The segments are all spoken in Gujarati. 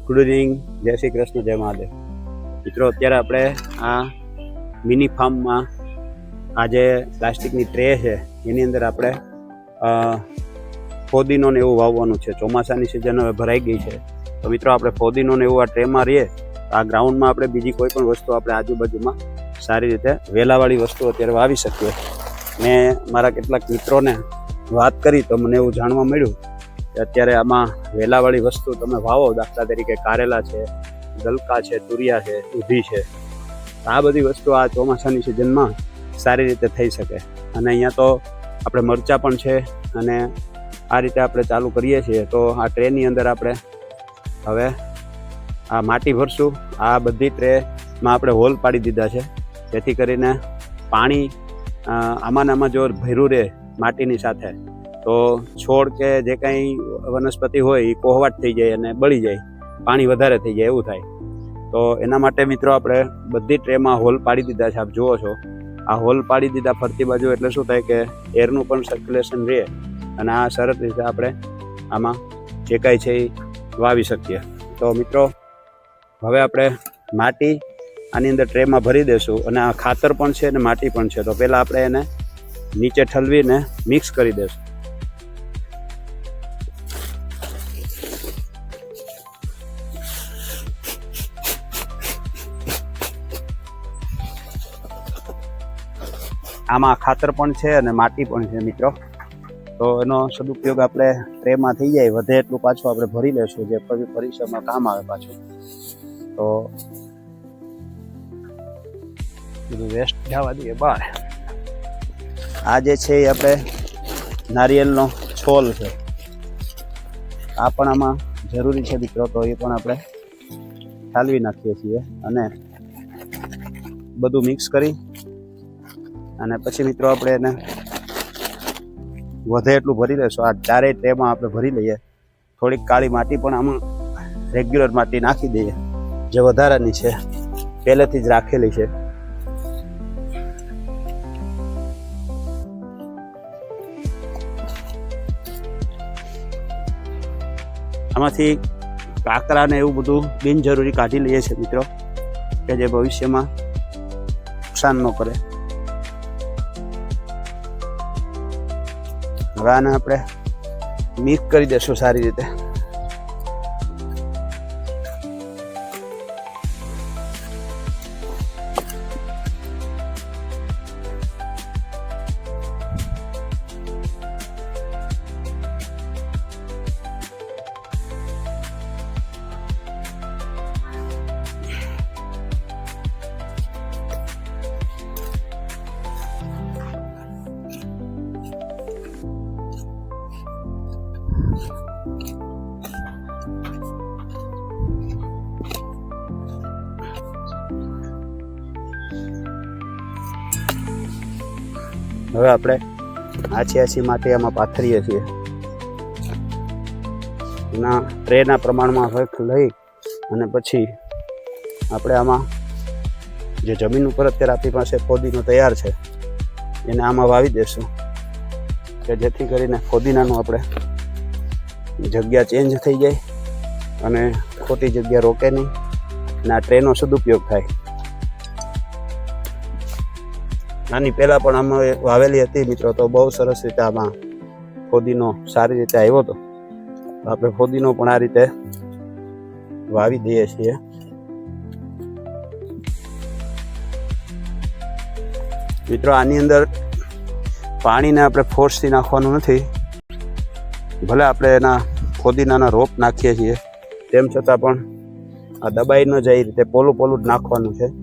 ગુડ ઇવનિંગ, જય શ્રી કૃષ્ણ, જય મહાદેવ. મિત્રો, અત્યારે આપણે આ મિની ફાર્મમાં આ જે પ્લાસ્ટિકની ટ્રે છે એની અંદર આપણે ફોદીનો ને એવું વાવવાનું છે. ચોમાસાની સિઝન હવે ભરાઈ ગઈ છે, તો મિત્રો આપણે ફોદીનો ને એવું આ ટ્રેમાં રહીએ તો આ ગ્રાઉન્ડમાં આપણે બીજી કોઈ પણ વસ્તુ આપણે આજુબાજુમાં સારી રીતે વેલાવાળી વસ્તુ અત્યારે વાવી શકીએ. મેં મારા કેટલાક મિત્રોને વાત કરી તો મને એવું જાણવા મળ્યું કે અત્યારે આમાં વેલાવાળી વસ્તુ તમે વાવો, દાખલા તરીકે કારેલા છે, ગલકા છે, તુરિયા છે, દૂધી છે, આ બધી વસ્તુ આ ચોમાસાની સિઝનમાં સારી રીતે થઈ શકે. અને અહીંયા તો આપણે મરચાં પણ છે અને આ રીતે આપણે ચાલુ કરીએ છીએ. તો આ ટ્રેની અંદર આપણે હવે આ માટી ભરશું. આ બધી ટ્રેમાં આપણે હોલ પાડી દીધા છે, જેથી કરીને પાણી આમાં જો ભર્યું રહે માટીની સાથે તો છોડ કે જે કંઈ વનસ્પતિ હોય એ કોહવાટ થઈ જાય અને બળી જાય, પાણી વધારે થઈ જાય એવું થાય. તો એના માટે મિત્રો આપણે બધી ટ્રેમાં હોલ પાડી દીધા છે. આપ જુઓ છો, આ હોલ પાડી દીધા ફરતી બાજુ, એટલે શું થાય કે એરનું પણ સર્ક્યુલેશન રહે અને આ સરસ રીતે આપણે આમાં જે કાંઈ છે એ વાવી શકીએ. તો મિત્રો, હવે આપણે માટી આની અંદર ટ્રેમાં ભરી દઈશું અને આ ખાતર પણ છે અને માટી પણ છે. તો પહેલાં આપણે એને નીચે ઠલવીને મિક્સ કરી દઈશું. આમાં ખાતર પણ છે અને માટી પણ છે મિત્રો. તો એનો સદુપયોગ આપણે ટ્રેમાં થઈ જાય, વધે એટલું પાછું આપણે ભરી લેશું, જે ભવિષ્યમાં કામ આવે પાછું. તો બધું વેસ્ટ જવા દઈએ બહાર. આ જે છે એ આપણે નારિયેળનો છોલ છે, આ પણ આમાં જરૂરી છે મિત્રો. તો એ પણ આપણે ઠાલવી નાખીએ છીએ અને બધું મિક્સ કરી અને પછી મિત્રો આપણે એને વધે એટલું ભરી લઈશું. આ ચારેય ટ્રેમાં આપણે ભરી લઈએ. થોડીક કાળી માટી પણ આમાં રેગ્યુલર માટી નાખી દઈએ, જે વધારાની છે, પહેલેથી જ રાખેલી છે. આમાંથી કાંકરા ને એવું બધું બિનજરૂરી કાઢી લઈએ છીએ મિત્રો, કે જે ભવિષ્યમાં નુકસાન ન કરે. હવે આને આપણે મિક્સ કરી દઈશું સારી રીતે. હવે આપણે આછી માટી આમાં પાથરીએ છીએ. એના ટ્રેના પ્રમાણમાં લઈ અને પછી આપણે આમાં જે જમીન ઉપર અત્યારે આપણી પાસે ફોદીનો તૈયાર છે એને આમાં વાવી દઈશું, કે જેથી કરીને ફોદીનાનું આપણે જગ્યા ચેન્જ થઈ જાય અને ખોટી જગ્યા રોકે નહીં અને આ ટ્રેનો સદુપયોગ થાય. આની પહેલાં પણ આમાં વાવેલી હતી મિત્રો, તો બહુ સરસ રીતે આમાં ફોદીનો સારી રીતે આવ્યો હતો. આપણે ફોદીનો પણ આ રીતે વાવી દઈએ છીએ. મિત્રો, આની અંદર પાણીને આપણે ફોર્સથી નાખવાનું નથી. ભલે આપણે એના ફોદીનાના રોપ નાખીએ છીએ, તેમ છતાં પણ આ દબાઈ ન જાય એ રીતે પોલું જ નાખવાનું છે.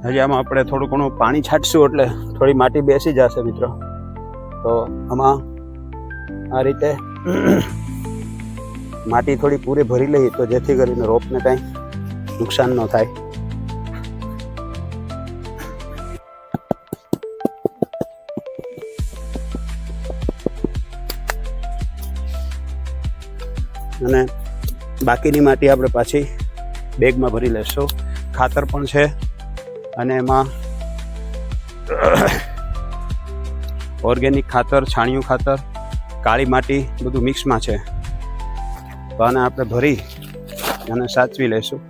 હજી આમાં આપણે થોડું ઘણું પાણી છાંટશું એટલે થોડી માટી બેસી જશે મિત્રો. તો આમાં આ રીતે માટી થોડી પૂરી ભરી લઈએ તો જેથી કરીને રોપને કાંઈ નુકસાન ન થાય. અને બાકીની માટી આપણે પાછી બેગમાં ભરી લેશું. ખાતર પણ છે અને એમાં ઓર્ગેનિક ખાતર, છાણિયું ખાતર, કાળી માટી બધું મિક્સમાં છે. તો આને આપણે ભરી અને સાચવી લઈશું.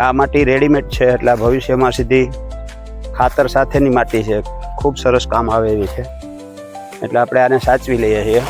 આ માટી રેડીમેડ છે એટલે ભવિષ્યમાં સીધી ખાતર સાથેની માટી છે, ખૂબ સરસ કામ આવે એવી છે. એટલે આપણે આને સાચવી લઈએ છીએ.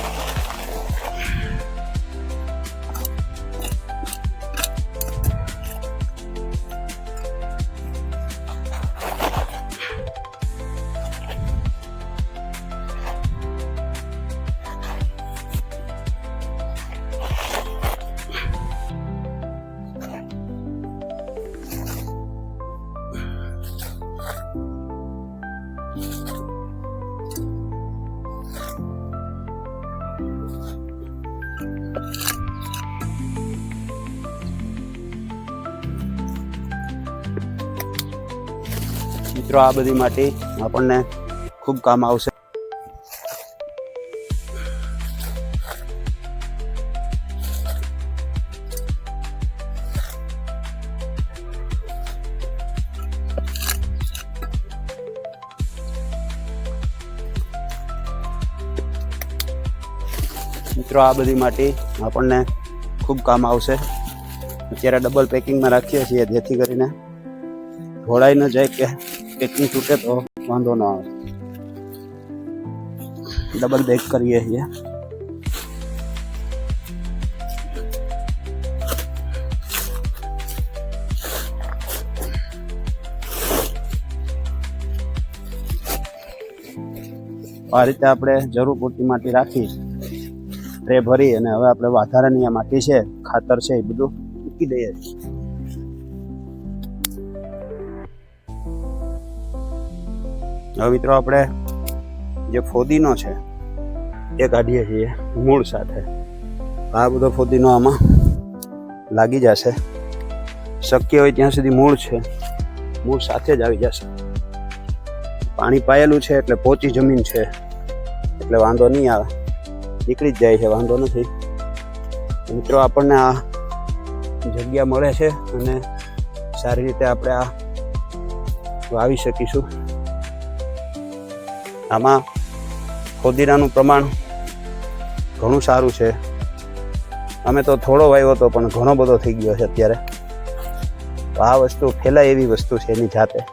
મિત્રો આ બધી માટી આપણને ખૂબ કામ આવશે. મિત્રો આ બધી માટી આપણને ખૂબ કામ આવશે. અત્યારે ડબલ પેકિંગમાં રાખીએ છીએ જેથી કરીને ઢોળાઈ ન જાય કે પેકિંગ તૂટે તો વાંધો ન આવે. ડબલ બેગ કરીએ છીએ. આ રીતે આપણે જરૂર પૂરતી માટી રાખી ટ્રે ભરી અને હવે આપણે વધારાની આ માટી છે, ખાતર છે, એ બધું મૂકી દઈએ છીએ. હવે મિત્રો આપણે જે ફોદીનો છે એ કાઢીએ છીએ મૂળ સાથે. આ બધો ફોદીનો આમાં લાગી જશે. શક્ય હોય ત્યાં સુધી મૂળ છે, મૂળ સાથે જ આવી જશે. પાણી પાયેલું છે એટલે પોચી જમીન છે એટલે વાંધો નહીં આવે, નીકળી જ જાય છે, વાંધો નથી. મિત્રો આપણને આ જગ્યા મળે છે અને સારી રીતે આપણે આ વાવી શકીશું. આમાં ફોદીનાનું પ્રમાણ ઘણું સારું છે. અમે તો થોડો વાવ્યો હતો પણ ઘણો બધો થઈ ગયો છે અત્યારે. તો આ વસ્તુ ફેલાય એવી વસ્તુ છે એની જાતે.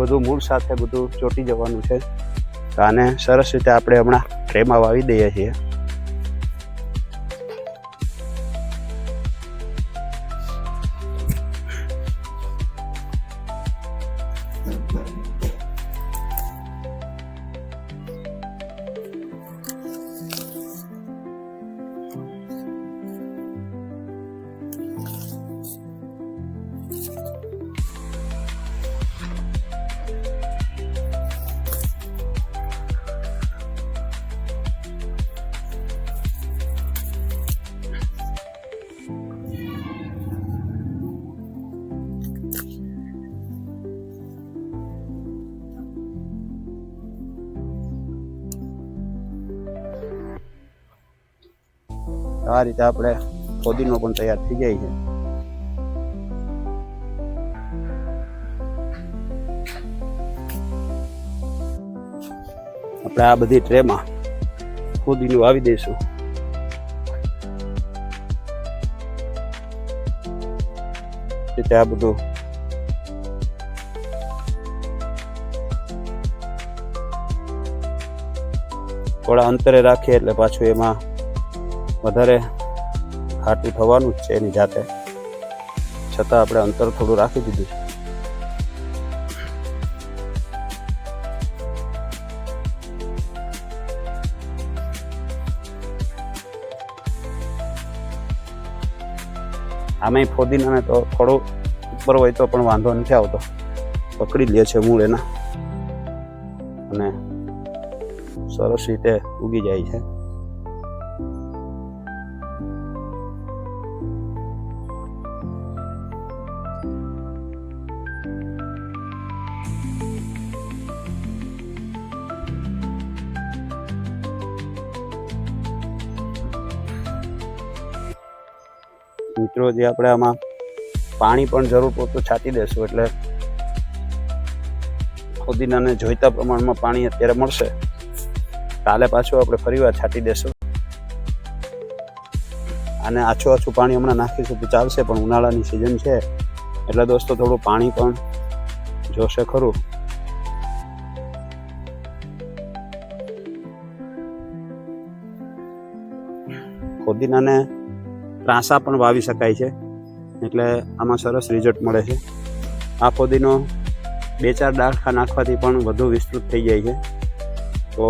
બધું મૂળ સાથે બધું ચોંટી જવાનું છે. તો આને સરસ રીતે આપણે હમણાં ટ્રેમાં વાવી દઈએ છીએ. આ રીતે આપણે ફોદીનો પણ તૈયાર થઈ જાય છે. આપણે આ બધી ટ્રેમાં ફોદીનું વાવી દઈશું. રીતે આ બધું થોડા અંતરે રાખીએ એટલે પાછું એમાં વધારે ખાટું થવાનું જ છે એની જાતે, છતાં આપણે અંતર થોડું રાખી દીધું છે. આમાં ફોદીનાને તો થોડું ઉપર હોય તો પણ વાંધો નથી આવતો, પકડી લે છે મૂળ એના અને સરસ રીતે ઉગી જાય છે. મિત્રો, જે આપણે આમાં પાણી પણ જરૂર પૂરતું છાંટી દેશું એટલે ફોદીનાને જોઈતા પ્રમાણમાં પાણી અત્યારે મળશે. કાલે પાછું આપણે ફરીવાર છાંટી દેશું. અને આછું પાણી હમણાં નાખીશું તો ચાલશે, પણ ઉનાળાની સિઝન છે એટલે દોસ્તો થોડું પાણી પણ જોશે ખરું. ફોદીનાને ત્રાંસા પણ વાવી શકાય છે એટલે આમાં સરસ રિઝલ્ટ મળે છે. આ ફોદીનો 2-4 ડાળખા નાખવાથી પણ વધુ વિસ્તૃત થઈ જાય છે. તો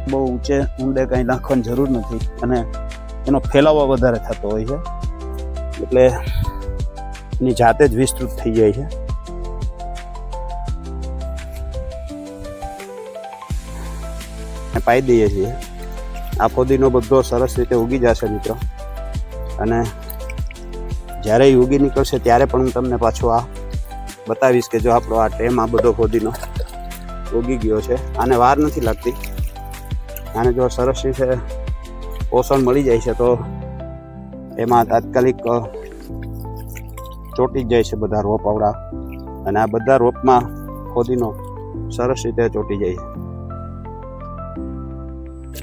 બહુ ઊંડે કંઈ નાખવાની જરૂર નથી અને એનો ફેલાવો વધારે થતો હોય છે એટલે એની જાતે જ વિસ્તૃત થઈ જાય છે. પાઈ દઈએ છીએ. આ ફોદીનો બધો સરસ રીતે ઉગી જશે મિત્રો, અને જ્યારે એ ઉગી નીકળશે ત્યારે પણ હું તમને પાછું આ બતાવીશ કે જો આપણો આ ટ્રેમાં બધો ફોદીનો ઉગી ગયો છે. આને વાર નથી લાગતી. આને જો સરસ રીતે પોષણ મળી જાય છે તો એમાં તાત્કાલિક ચોંટી જ જાય છે બધા રોપ આવડા, અને આ બધા રોપમાં ફોદીનો સરસ રીતે ચોંટી જાય છે.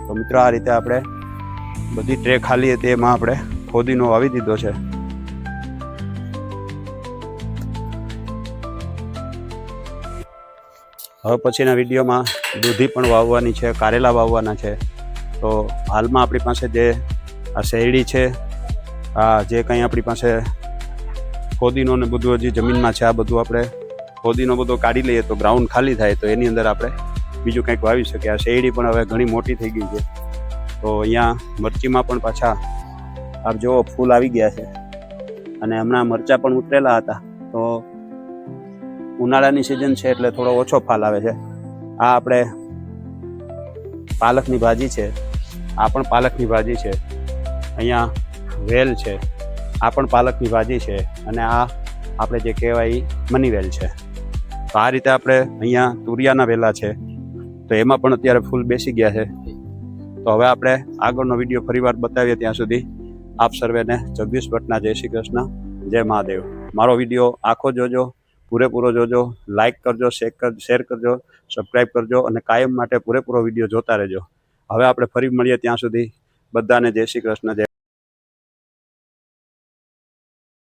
તો મિત્રો, આ રીતે આપણે બધી ટ્રે ખાલી હતી એમાં આપણે ફોદીનો વાવી દીધો છે. હવે પછીના વિડીયોમાં દૂધી પણ વાવવાની છે, કારેલા વાવવાના છે. તો હાલમાં આપણી પાસે જે આ શેરડી છે, આ જે કંઈ આપણી પાસે ફોદીનો ને બધું હજી જમીનમાં છે, આ બધું આપણે ફોદીનો બધો કાઢી લઈએ તો ગ્રાઉન્ડ ખાલી થાય તો એની અંદર આપણે બીજું કંઈક વાવી શકીએ. આ શેરડી પણ હવે ઘણી મોટી થઈ ગઈ છે. તો અહીંયા મરચીમાં પણ પાછા આપ જુઓ ફૂલ આવી ગયા છે, અને હમણાં મરચાં પણ ઉતરેલા હતા. તો ઉનાળાની સિઝન છે એટલે થોડો ઓછો ફાલ આવે છે. આ આપણે પાલકની ભાજી છે, આ પણ પાલકની ભાજી છે. અહીંયા વેલ છે, આ પણ પાલકની ભાજી છે, અને આ આપણે જે કહેવાય મની વેલ છે. તો આ રીતે આપણે અહીંયા તુરિયાના વેલા છે, તો એમાં પણ અત્યારે ફૂલ બેસી ગયા છે. તો હવે આપણે આગળનો વિડીયો ફરીવાર બતાવીએ. ત્યાં સુધી આપ સર્વેને જગદીશ ભટ્ટના જય શ્રી કૃષ્ણ, જય મહાદેવ. મારો વિડીયો આખો જોજો, પૂરેપૂરો જોજો, લાઇક કરજો, શેર કરજો, સબસ્ક્રાઈબ કરજો, અને કાયમ માટે પૂરેપૂરો વિડીયો જોતા રહેજો. હવે આપણે ફરી મળીએ. ત્યાં સુધી બધાને જય શ્રી કૃષ્ણ, જય